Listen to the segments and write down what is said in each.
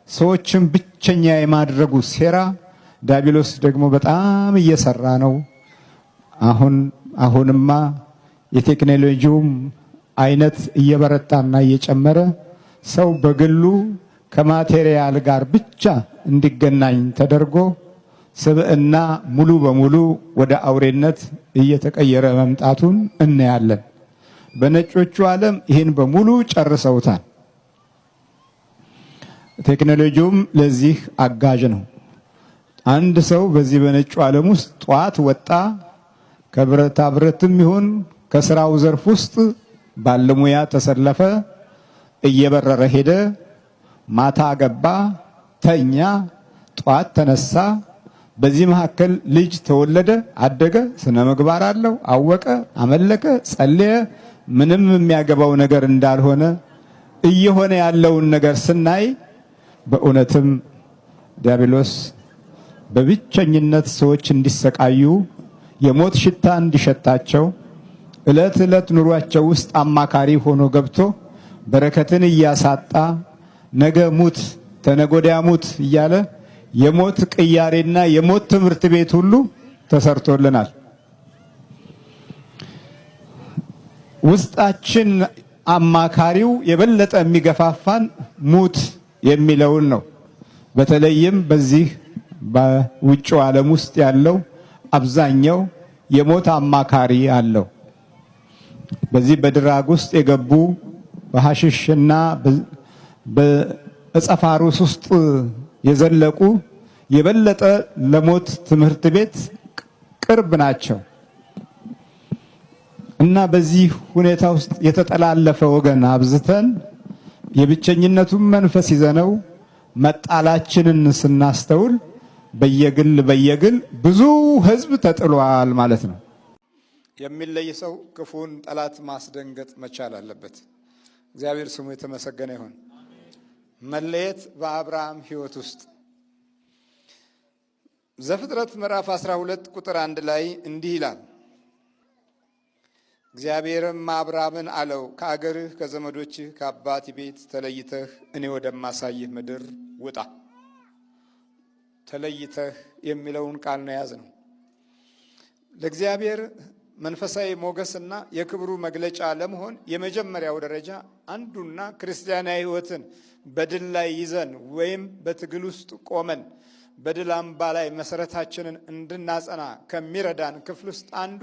ሰዎችን ብቸኛ የማድረጉ ሴራ ዲያብሎስ ደግሞ በጣም እየሰራ ነው። አሁንማ የቴክኖሎጂውም አይነት እየበረታና እየጨመረ ሰው በግሉ ከማቴሪያል ጋር ብቻ እንዲገናኝ ተደርጎ ስብዕና ሙሉ በሙሉ ወደ አውሬነት እየተቀየረ መምጣቱን እናያለን። በነጮቹ ዓለም ይህን በሙሉ ጨርሰውታል። ቴክኖሎጂውም ለዚህ አጋዥ ነው። አንድ ሰው በዚህ በነጩ ዓለም ውስጥ ጧት ወጣ፣ ከብረታ ብረትም ይሁን ከስራው ዘርፍ ውስጥ ባለሙያ ተሰለፈ፣ እየበረረ ሄደ፣ ማታ ገባ፣ ተኛ፣ ጧት ተነሳ። በዚህ መካከል ልጅ ተወለደ፣ አደገ፣ ስነ ምግባር አለው፣ አወቀ፣ አመለከ፣ ጸለየ። ምንም የሚያገባው ነገር እንዳልሆነ እየሆነ ያለውን ነገር ስናይ በእውነትም ዲያብሎስ በብቸኝነት ሰዎች እንዲሰቃዩ የሞት ሽታ እንዲሸታቸው ዕለት ዕለት ኑሯቸው ውስጥ አማካሪ ሆኖ ገብቶ በረከትን እያሳጣ ነገ ሙት ተነጎዳያ ሙት እያለ የሞት ቅያሬና የሞት ትምህርት ቤት ሁሉ ተሰርቶልናል። ውስጣችን አማካሪው የበለጠ የሚገፋፋን ሙት የሚለውን ነው። በተለይም በዚህ በውጭው ዓለም ውስጥ ያለው አብዛኛው የሞት አማካሪ አለው። በዚህ በድራግ ውስጥ የገቡ በሐሽሽና በእጸፋሩስ ውስጥ የዘለቁ የበለጠ ለሞት ትምህርት ቤት ቅርብ ናቸው እና በዚህ ሁኔታ ውስጥ የተጠላለፈ ወገን አብዝተን የብቸኝነቱን መንፈስ ይዘነው መጣላችንን ስናስተውል በየግል ብዙ ሕዝብ ተጥሏል ማለት ነው። የሚለይ ሰው ክፉን ጠላት ማስደንገጥ መቻል አለበት። እግዚአብሔር ስሙ የተመሰገነ ይሁን። መለየት በአብርሃም ሕይወት ውስጥ ዘፍጥረት ምዕራፍ 12 ቁጥር 1 ላይ እንዲህ ይላል፣ እግዚአብሔርም አብርሃምን አለው፣ ከአገርህ ከዘመዶችህ ከአባትህ ቤት ተለይተህ እኔ ወደማሳይህ ምድር ውጣ። ተለይተህ የሚለውን ቃል ነው የያዝነው። ለእግዚአብሔር መንፈሳዊ ሞገስና የክብሩ መግለጫ ለመሆን የመጀመሪያው ደረጃ አንዱና ክርስቲያናዊ ሕይወትን በድል ላይ ይዘን ወይም በትግል ውስጥ ቆመን በድል አምባ ላይ መሰረታችንን እንድናጸና ከሚረዳን ክፍል ውስጥ አንዱ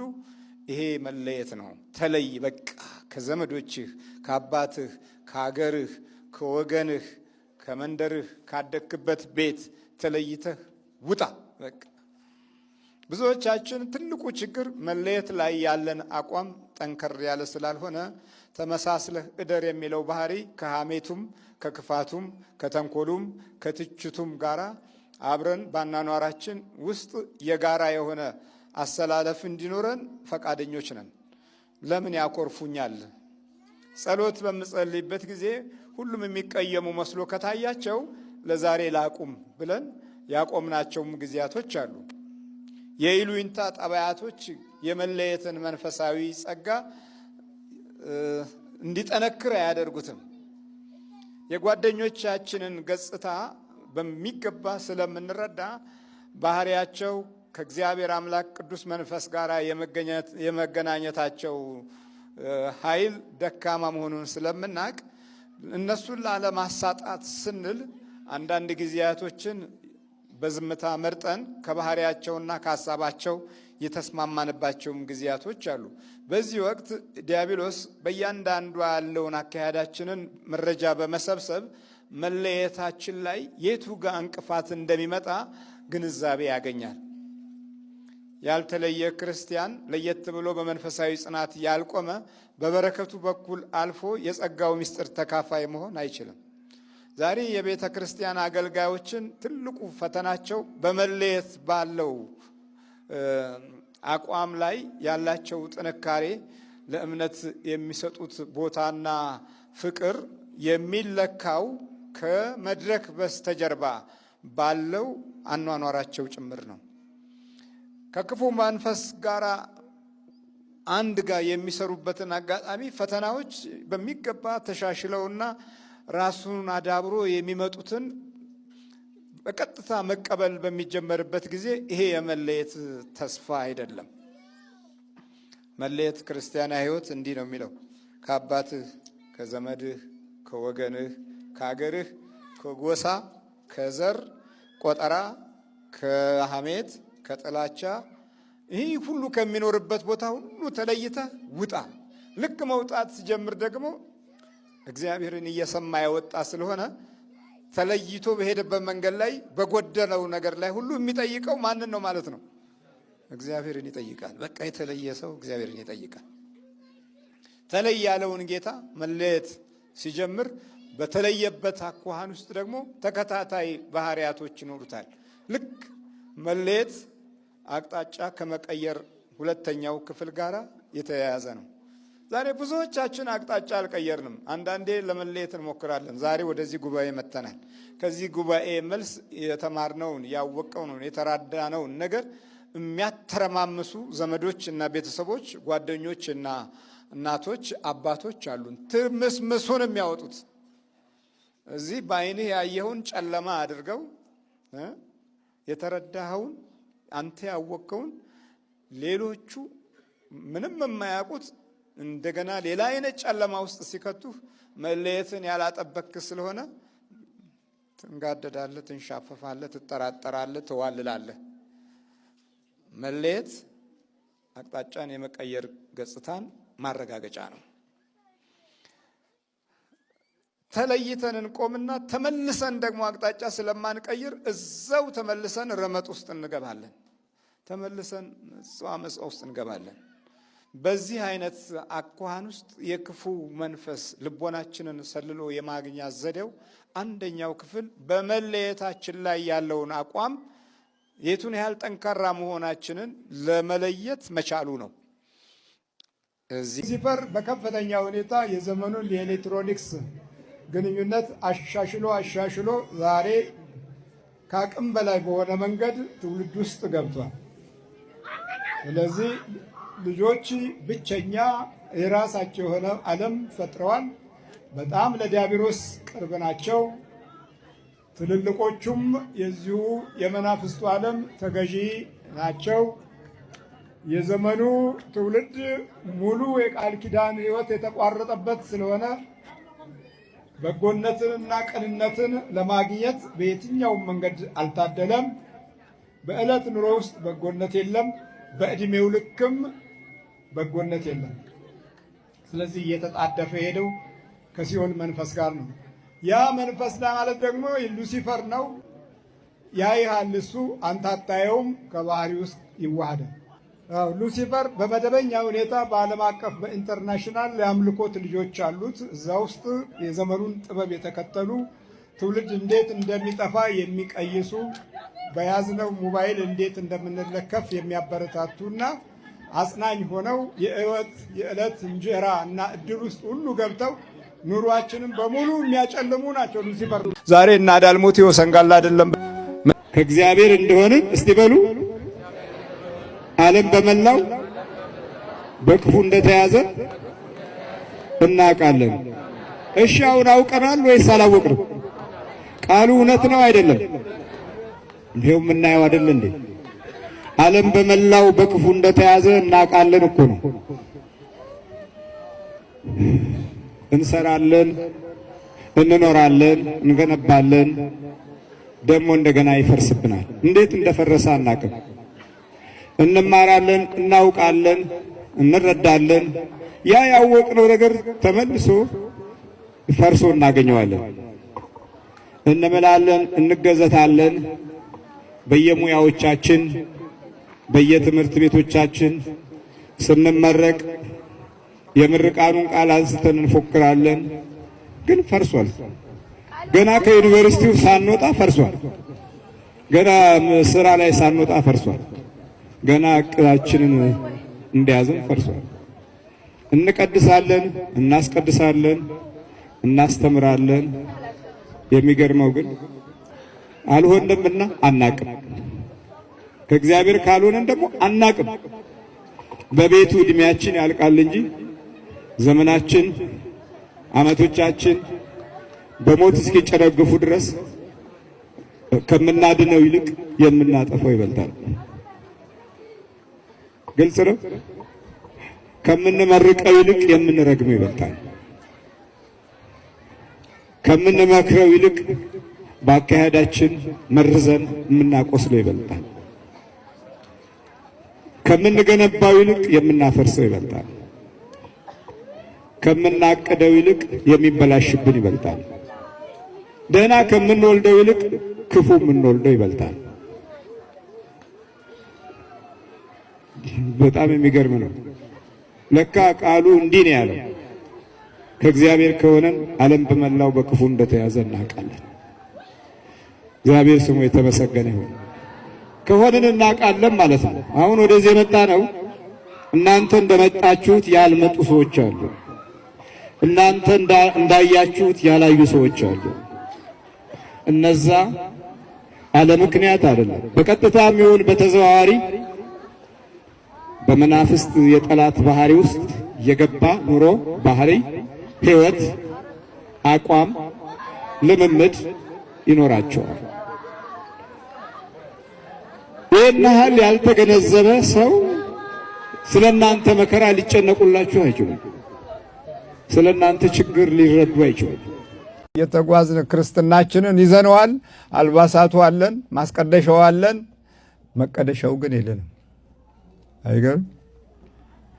ይሄ መለየት ነው። ተለይ፣ በቃ ከዘመዶችህ፣ ከአባትህ፣ ከአገርህ፣ ከወገንህ፣ ከመንደርህ፣ ካደክበት ቤት ተለይተህ ውጣ። በቃ ብዙዎቻችን ትልቁ ችግር መለየት ላይ ያለን አቋም ጠንከር ያለ ስላልሆነ ተመሳስለህ እደር የሚለው ባህሪ ከሐሜቱም ከክፋቱም ከተንኮሉም ከትችቱም ጋራ አብረን ባናኗራችን ውስጥ የጋራ የሆነ አሰላለፍ እንዲኖረን ፈቃደኞች ነን። ለምን ያኮርፉኛል? ጸሎት በምጸልይበት ጊዜ ሁሉም የሚቀየሙ መስሎ ከታያቸው ለዛሬ ላቁም ብለን ያቆምናቸውም ጊዜያቶች አሉ። የይሉኝታ ጠባያቶች የመለየትን መንፈሳዊ ጸጋ እንዲጠነክር አያደርጉትም። የጓደኞቻችንን ገጽታ በሚገባ ስለምንረዳ ባህሪያቸው ከእግዚአብሔር አምላክ ቅዱስ መንፈስ ጋር የመገናኘታቸው ኃይል ደካማ መሆኑን ስለምናቅ እነሱን ላለማሳጣት ስንል አንዳንድ ጊዜያቶችን በዝምታ መርጠን ከባህሪያቸውና ከሀሳባቸው የተስማማንባቸውም ጊዜያቶች አሉ። በዚህ ወቅት ዲያብሎስ በእያንዳንዱ ያለውን አካሄዳችንን መረጃ በመሰብሰብ መለየታችን ላይ የቱ ጋር እንቅፋት እንደሚመጣ ግንዛቤ ያገኛል። ያልተለየ ክርስቲያን ለየት ብሎ በመንፈሳዊ ጽናት ያልቆመ በበረከቱ በኩል አልፎ የጸጋው ምስጢር ተካፋይ መሆን አይችልም። ዛሬ የቤተ ክርስቲያን አገልጋዮችን ትልቁ ፈተናቸው በመለየት ባለው አቋም ላይ ያላቸው ጥንካሬ፣ ለእምነት የሚሰጡት ቦታና ፍቅር የሚለካው ከመድረክ በስተጀርባ ባለው አኗኗራቸው ጭምር ነው። ከክፉ መንፈስ ጋር አንድ ጋር የሚሰሩበትን አጋጣሚ ፈተናዎች በሚገባ ተሻሽለውና ራሱን አዳብሮ የሚመጡትን በቀጥታ መቀበል በሚጀመርበት ጊዜ ይሄ የመለየት ተስፋ አይደለም። መለየት ክርስቲያናዊ ሕይወት እንዲህ ነው የሚለው ከአባትህ፣ ከዘመድህ፣ ከወገንህ፣ ከአገርህ፣ ከጎሳ፣ ከዘር ቆጠራ፣ ከሐሜት፣ ከጥላቻ ይህ ሁሉ ከሚኖርበት ቦታ ሁሉ ተለይተህ ውጣ። ልክ መውጣት ሲጀምር ደግሞ እግዚአብሔርን እየሰማ ያወጣ ስለሆነ ተለይቶ በሄደበት መንገድ ላይ በጎደለው ነገር ላይ ሁሉ የሚጠይቀው ማንን ነው ማለት ነው? እግዚአብሔርን ይጠይቃል። በቃ የተለየ ሰው እግዚአብሔርን ይጠይቃል። ተለይ ያለውን ጌታ መለየት ሲጀምር በተለየበት አኳኋን ውስጥ ደግሞ ተከታታይ ባህሪያቶች ይኖሩታል። ልክ መለየት አቅጣጫ ከመቀየር ሁለተኛው ክፍል ጋር የተያያዘ ነው። ዛሬ ብዙዎቻችን አቅጣጫ አልቀየርንም። አንዳንዴ ለመለየት እንሞክራለን። ዛሬ ወደዚህ ጉባኤ መጥተናል። ከዚህ ጉባኤ መልስ የተማርነውን ያወቀውን የተራዳነውን ነገር የሚያተረማምሱ ዘመዶች እና ቤተሰቦች፣ ጓደኞች እና እናቶች፣ አባቶች አሉን። ትምስምሱን የሚያወጡት እዚህ በዓይንህ ያየኸውን ጨለማ አድርገው የተረዳኸውን አንተ ያወቀውን ሌሎቹ ምንም የማያውቁት እንደገና ሌላ አይነት ጨለማ ውስጥ ሲከቱህ መለየትን ያላጠበክ ስለሆነ ትንጋደዳለህ፣ ትንሻፈፋለህ፣ ትጠራጠራለህ፣ ትዋልላለህ። መለየት አቅጣጫን የመቀየር ገጽታን ማረጋገጫ ነው። ተለይተን እንቆምና ተመልሰን ደግሞ አቅጣጫ ስለማንቀይር እዛው ተመልሰን ረመጥ ውስጥ እንገባለን። ተመልሰን አመፃ ውስጥ እንገባለን። በዚህ አይነት አኳኋን ውስጥ የክፉ መንፈስ ልቦናችንን ሰልሎ የማግኛ ዘዴው አንደኛው ክፍል በመለየታችን ላይ ያለውን አቋም የቱን ያህል ጠንካራ መሆናችንን ለመለየት መቻሉ ነው። ሉሲፈር በከፍተኛ ሁኔታ የዘመኑን የኤሌክትሮኒክስ ግንኙነት አሻሽሎ ዛሬ ከአቅም በላይ በሆነ መንገድ ትውልድ ውስጥ ገብቷል። ስለዚህ ልጆች ብቸኛ የራሳቸው የሆነ ዓለም ፈጥረዋል። በጣም ለዲያብሎስ ቅርብ ናቸው። ትልልቆቹም የዚሁ የመናፍስቱ ዓለም ተገዢ ናቸው። የዘመኑ ትውልድ ሙሉ የቃል ኪዳን ሕይወት የተቋረጠበት ስለሆነ በጎነትንና ቅንነትን ለማግኘት በየትኛውም መንገድ አልታደለም። በዕለት ኑሮ ውስጥ በጎነት የለም። በዕድሜው ልክም በጎነት የለም። ስለዚህ እየተጣደፈ ሄደው ከሲኦል መንፈስ ጋር ነው። ያ መንፈስ ማለት ደግሞ ሉሲፈር ነው። ያይሃል እሱ አንተ አታየውም፣ ከባህሪ ውስጥ ይዋሃዳል። ሉሲፈር በመደበኛ ሁኔታ በዓለም አቀፍ በኢንተርናሽናል የአምልኮት ልጆች አሉት። እዛ ውስጥ የዘመኑን ጥበብ የተከተሉ ትውልድ እንዴት እንደሚጠፋ የሚቀይሱ በያዝነው ሞባይል እንዴት እንደምንለከፍ የሚያበረታቱና አጽናኝ ሆነው የዕለት እንጀራ እና እድል ውስጥ ሁሉ ገብተው ኑሯችንን በሙሉ የሚያጨልሙ ናቸው። ሉሲፈር ዛሬ እና ዳልሞቴዎ ሰንጋላ አይደለም ከእግዚአብሔር እንደሆነ እስቲ በሉ። ዓለም በመላው በክፉ እንደተያዘ እናውቃለን። እሺ አሁን አውቀናል ወይስ አላወቅንም? ቃሉ እውነት ነው አይደለም? ይሄው የምናየው አይደል እንዴ? ዓለም በመላው በክፉ እንደተያዘ እናውቃለን እኮ ነው። እንሰራለን፣ እንኖራለን፣ እንገነባለን፣ ደግሞ እንደገና ይፈርስብናል። እንዴት እንደፈረሰ አናውቅም። እንማራለን፣ እናውቃለን፣ እንረዳለን። ያ ያወቅነው ነገር ተመልሶ ፈርሶ እናገኘዋለን። እንምላለን፣ እንገዘታለን። በየሙያዎቻችን በየትምህርት ቤቶቻችን ስንመረቅ የምርቃኑን ቃል አንስተን እንፎክራለን፣ ግን ፈርሷል። ገና ከዩኒቨርሲቲው ሳንወጣ ፈርሷል። ገና ስራ ላይ ሳንወጣ ፈርሷል። ገና እቅዳችንን እንደያዝን ፈርሷል። እንቀድሳለን፣ እናስቀድሳለን፣ እናስተምራለን። የሚገርመው ግን አልሆነምና አናቅም። ከእግዚአብሔር ካልሆነን ደግሞ አናቅም። በቤቱ እድሜያችን ያልቃል እንጂ ዘመናችን፣ አመቶቻችን በሞት እስኪጨረግፉ ድረስ ከምናድነው ይልቅ የምናጠፋው ይበልጣል። ግልጽ ነው። ከምንመርቀው ይልቅ የምንረግመው ይበልጣል። ከምንመክረው ይልቅ በአካሄዳችን መርዘን የምናቆስለው ይበልጣል። ከምንገነባው ይልቅ የምናፈርሰው ይበልጣል። ከምናቅደው ይልቅ የሚበላሽብን ይበልጣል። ደህና ከምንወልደው ይልቅ ክፉ የምንወልደው ይበልጣል። በጣም የሚገርም ነው። ለካ ቃሉ እንዲህ ነው ያለው። ከእግዚአብሔር ከሆነን ዓለም በመላው በክፉ እንደተያዘ እናውቃለን። እግዚአብሔር ስሙ የተመሰገነ ይሁን። ከሆነን እናውቃለን ማለት ነው። አሁን ወደዚህ የመጣ ነው። እናንተ እንደመጣችሁት ያልመጡ ሰዎች አሉ። እናንተ እንዳያችሁት ያላዩ ሰዎች አሉ። እነዛ አለ ምክንያት አይደለም፣ በቀጥታም ይሁን በተዘዋዋሪ በመናፍስት የጠላት ባህሪ ውስጥ የገባ ኑሮ፣ ባህሪ፣ ህይወት፣ አቋም፣ ልምምድ ይኖራቸዋል። ይህን ያህል ያልተገነዘበ ሰው ስለናንተ መከራ ሊጨነቁላችሁ አይችሉም። ስለናንተ ችግር ሊረዱ አይችሉም። የተጓዝን ክርስትናችንን ይዘነዋል። አልባሳቱ አለን፣ ማስቀደሻው አለን። መቀደሻው ግን የለንም። አይገርም?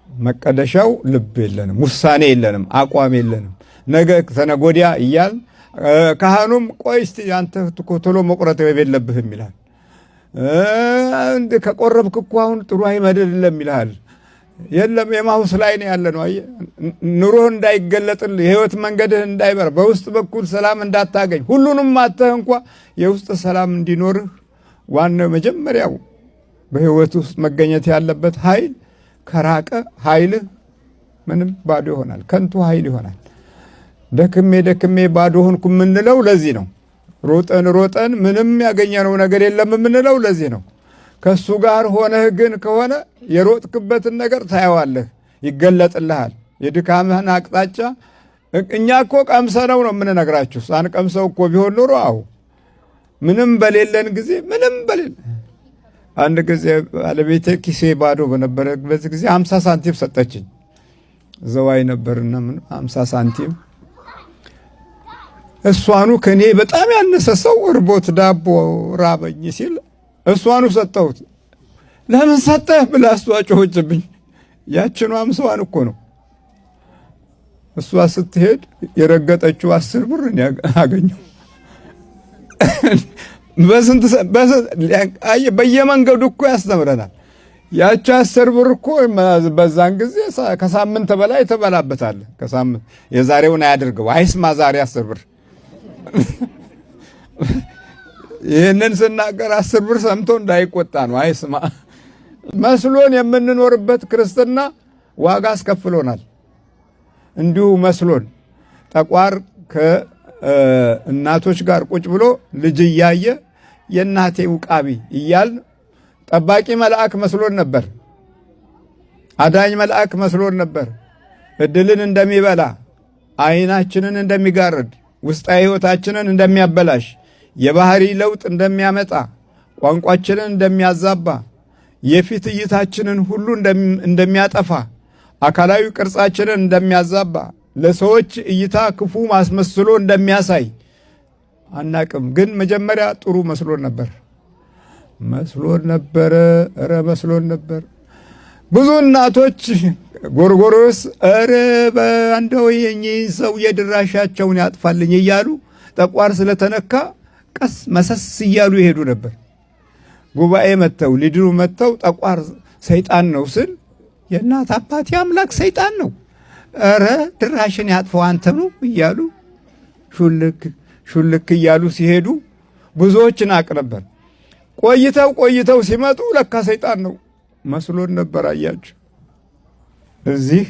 መቀደሻው ልብ የለንም፣ ውሳኔ የለንም፣ አቋም የለንም። ነገ ተነገ ወዲያ እያል ካህኑም ቆይ እስቲ አንተ ቶሎ መቁረጥ የለብህም ይላል። ከቆረብክ እኮ አሁን ጥሩ አይመድልም ይላል። የለም የማሁስ ላይ ነው ያለ ነው። አየህ ኑሮህ እንዳይገለጥልህ የህይወት መንገድህ እንዳይበር በውስጥ በኩል ሰላም እንዳታገኝ ሁሉንም አተህ እንኳ የውስጥ ሰላም እንዲኖርህ ዋናው መጀመሪያው በህይወት ውስጥ መገኘት ያለበት ኃይል ከራቀ ኃይልህ ምንም ባዶ ይሆናል፣ ከንቱ ኃይል ይሆናል። ደክሜ ባዶ ሆንኩ የምንለው ለዚህ ነው። ሮጠን ምንም ያገኘነው ነገር የለም የምንለው ለዚህ ነው። ከሱ ጋር ሆነህ ግን ከሆነ የሮጥክበትን ነገር ታየዋለህ፣ ይገለጥልሃል። የድካምህን አቅጣጫ እኛ እኮ ቀምሰነው ነው የምንነግራችሁ። ሳንቀምሰው እኮ ቢሆን ኖሮ አዎ ምንም በሌለን ጊዜ አንድ ጊዜ ባለቤቴ ኪሴ ባዶ በነበረበት ጊዜ 50 ሳንቲም ሰጠችኝ። ዘዋይ ነበርና 50 ሳንቲም እሷኑ ከኔ በጣም ያነሰ ሰው እርቦት ዳቦ ራበኝ ሲል እሷኑ ሰጠሁት። ለምን ሰጠህ ብላ እሷ ጮኸችብኝ። ያችኑ 50ዋን እኮ ነው እሷ ስትሄድ የረገጠችው 10 ብር አገኘሁ። በየመንገዱ እኮ ያስተምረናል። ያቺ 10 ብር እኮ በዛን ጊዜ ከሳምንት በላይ ተበላበታል። ከሳምንት የዛሬውን አያድርገው አይስማ ዛሬ 10 ብር ይህንን ስናገር 10 ብር ሰምቶ እንዳይቆጣ ነው። አይስማ መስሎን የምንኖርበት ክርስትና ዋጋ አስከፍሎናል። እንዲሁ መስሎን ጠቋር ከእናቶች ጋር ቁጭ ብሎ ልጅ እያየ የእናቴ ውቃቢ እያል ጠባቂ መልአክ መስሎን ነበር። አዳኝ መልአክ መስሎን ነበር። እድልን እንደሚበላ፣ አይናችንን እንደሚጋርድ፣ ውስጣዊ ሕይወታችንን እንደሚያበላሽ፣ የባህሪ ለውጥ እንደሚያመጣ፣ ቋንቋችንን እንደሚያዛባ፣ የፊት እይታችንን ሁሉ እንደሚያጠፋ፣ አካላዊ ቅርጻችንን እንደሚያዛባ፣ ለሰዎች እይታ ክፉ ማስመስሎ እንደሚያሳይ አናቅም። ግን መጀመሪያ ጥሩ መስሎን ነበር። መስሎን ነበር። ብዙ እናቶች ጎርጎሮስ እንደው የኚህ ሰው የድራሻቸውን ያጥፋልኝ እያሉ ጠቋር ስለተነካ ቀስ መሰስ እያሉ ይሄዱ ነበር። ጉባኤ መተው ሊድሩ መተው ጠቋር ሰይጣን ነው ስል የእናት አባት አምላክ ሰይጣን ነው፣ ድራሽን ያጥፈው አንተ ነው እያሉ ሹልክ እያሉ ሲሄዱ ብዙዎች ናቅ ነበር። ቆይተው ሲመጡ ለካ ሰይጣን ነው መስሎን ነበር። አያችሁ፣ እዚህ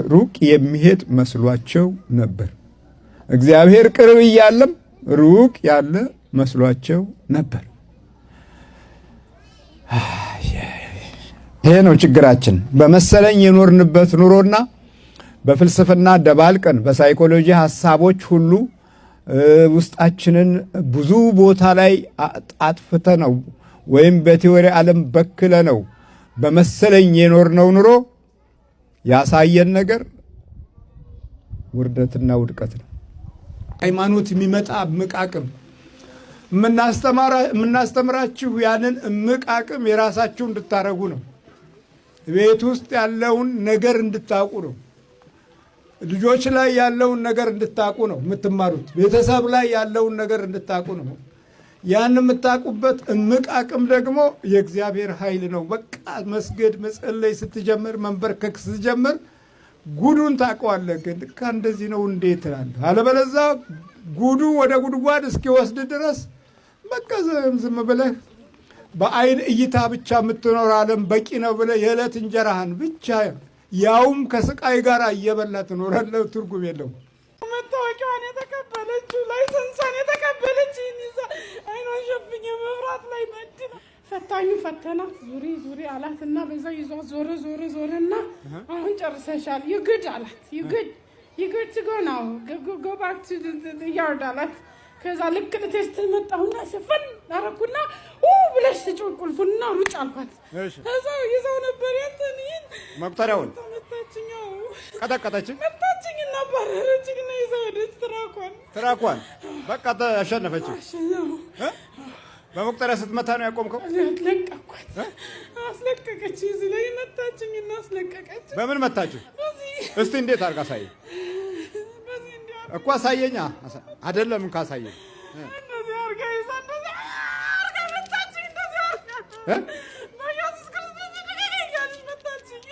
ሩቅ የሚሄድ መስሏቸው ነበር። እግዚአብሔር ቅርብ እያለም ሩቅ ያለ መስሏቸው ነበር። ይሄ ነው ችግራችን። በመሰለኝ የኖርንበት ኑሮና በፍልስፍና ደባልቀን በሳይኮሎጂ ሐሳቦች ሁሉ ውስጣችንን ብዙ ቦታ ላይ አጥፍተ ነው ወይም በቴዎሪ ዓለም በክለ ነው በመሰለኝ የኖርነው ኑሮ ያሳየን ነገር ውርደትና ውድቀት ነው። ሃይማኖት የሚመጣ ምቃቅም የምናስተምራችሁ ያንን ምቃቅም የራሳችሁ እንድታረጉ ነው። ቤት ውስጥ ያለውን ነገር እንድታውቁ ነው። ልጆች ላይ ያለውን ነገር እንድታውቁ ነው የምትማሩት። ቤተሰብ ላይ ያለውን ነገር እንድታውቁ ነው። ያን የምታውቁበት ምቃቅም ደግሞ የእግዚአብሔር ኃይል ነው። በቃ መስገድ መጸለይ ስትጀምር፣ መንበርከክ ስትጀምር ጉዱን ታውቀዋለህ። ግን ልካ እንደዚህ ነው እንዴት ትላለህ። አለበለዚያ ጉዱ ወደ ጉድጓድ እስኪወስድ ድረስ በቃ ዝም ብለህ በአይን እይታ ብቻ የምትኖር ዓለም በቂ ነው ብለህ የዕለት እንጀራህን ብቻ ያውም ከስቃይ ጋር እየበላ ትኖራለህ። ትርጉም የለውም። መታወቂያዋን የተቀበለችው ላይሰንሷን የተቀበለች ይዛ አይኗን ሸፍኝ መብራት ላይ መድና ፈታኙ ፈተናት ዙሪ አላትና በዛ ይዟ ዞረና አሁን ጨርሰሻል ይግድ አላት። ይግድ ትጎና go back to the yard አላት። ከዛ ልክ ለቴስት መጣሁና ሸፈን አረኩና ብለሽ ስጮህ ቁልፉና ሩጭ አልኳት። ከዛ ይዘው ነበር ያንተን መቁጠሪያውን ቀጠቀጠችኝ መጣችኝና ባረረችኝና ይዘው ወደች ትራኳን በቃ ተሸነፈችው። በመቁጠሪያ ስትመታ ነው ያቆምከው? ለቀኳት። አስለቀቀች። እዚህ ላይ መታችኝና አስለቀቀች። በምን መታችሁ? እስቲ እንዴት አድርጋ አሳየኝ እኮ አሳየኛ። አይደለም ካሳየኝ እንደዚህ አድርጋ ይዛ እንደዚህ አድርጋ መታችኝ። እንደዚህ አድርጋ በኢየሱስ ክርስቶስ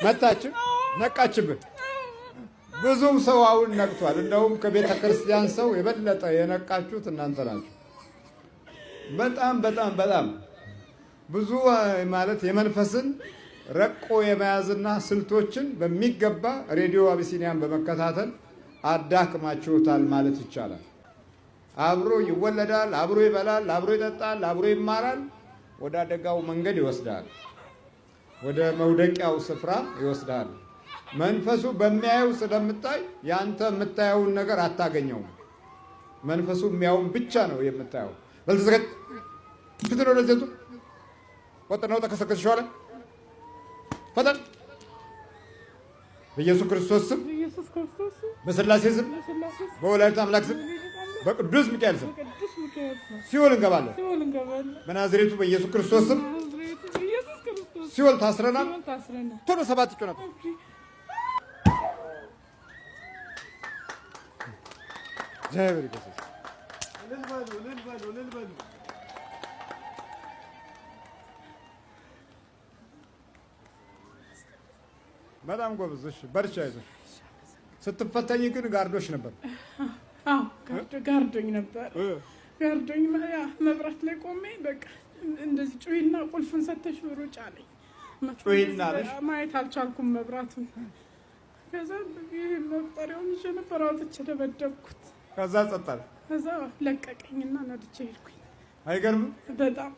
መታችኝ። ነቃችብህ። ብዙም ሰው አሁን ነቅቷል። እንደውም ከቤተ ክርስቲያን ሰው የበለጠ የነቃችሁት እናንተ ናችሁ። በጣም ብዙ ማለት የመንፈስን ረቆ የመያዝና ስልቶችን በሚገባ ሬዲዮ አቢሲኒያን በመከታተል አዳክማችሁታል ማለት ይቻላል። አብሮ ይወለዳል፣ አብሮ ይበላል፣ አብሮ ይጠጣል፣ አብሮ ይማራል። ወደ አደጋው መንገድ ይወስዳል፣ ወደ መውደቂያው ስፍራ ይወስዳል። መንፈሱ በሚያየው ስለምታይ ያንተ የምታየውን ነገር አታገኘውም። መንፈሱ የሚያውን ብቻ ነው የምታየው። በልተዘገድ ፍትህ ነው ለዘቱ ወጥነው ተከሰከስሻለ ፈጠን በኢየሱስ ክርስቶስ ስም በስላሴ ስም በወላዲተ አምላክ ስም በቅዱስ ሚካኤል ስም ሲኦል እንገባለን። በናዝሬቱ በኢየሱስ ክርስቶስ ስም ሲኦል ታስረናል። ቶሎ ሰባት ይጮናል። እግዚአብሔር ይመስገን። በጣም ጎበዝ። በርቻ ይዘሽ ስትፈተኝ ግን ጋርዶሽ ነበር? አዎ ጋርዶኝ ነበር። ጋርዶኝ መብራት ላይ ቆሜ በቃ እንደዚህ ጩይና ቁልፉን ሰተሽ ሩጭ አለኝ። ጩይና አለሽ? ማየት አልቻልኩም መብራቱን። ከዛ ይሄ መቁጠሪያውን ይዤ ነበር አውጥቼ ደበደብኩት። ከዛ ጸጣል። ከዛ ለቀቀኝና ነድቼ ሄድኩኝ። አይገርምም? በጣም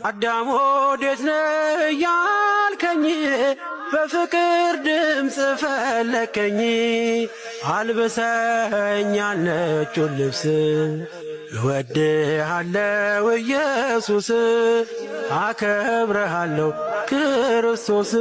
አዳም ወዴት ነህ ያልከኝ በፍቅር ድምፅ ፈለከኝ። አልብሰኝ ነጩን ልብስ እወድሃለሁ ኢየሱስ፣ አከብረሃለሁ ክርስቶስ።